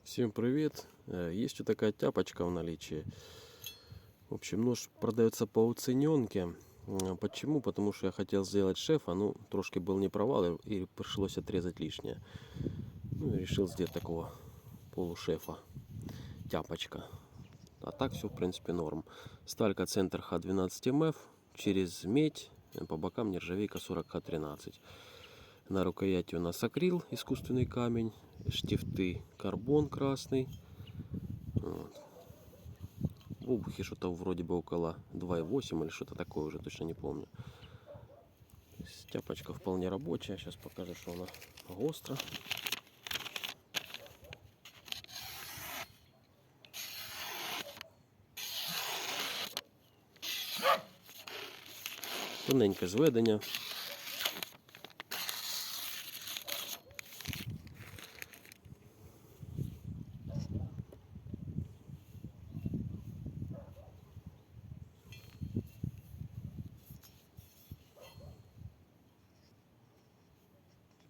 Всем привет! Есть вот такая тяпочка в наличии. В общем, нож продается по уцененке. Почему? Потому что я хотел сделать шефа, ну, трошки был не провал и пришлось отрезать лишнее. Ну и решил сделать такого полушефа. Тяпочка. А так все в принципе норм. Сталька центр Х12МФ через медь. По бокам нержавейка 40Х13. На рукояти у нас акрил, искусственный камень. Штифты карбон красный. Вот. В обухе что-то вроде бы около 2,8 или что-то такое, уже точно не помню. Тяпочка вполне рабочая. Сейчас покажу, что она остро. Тоненьке зведення.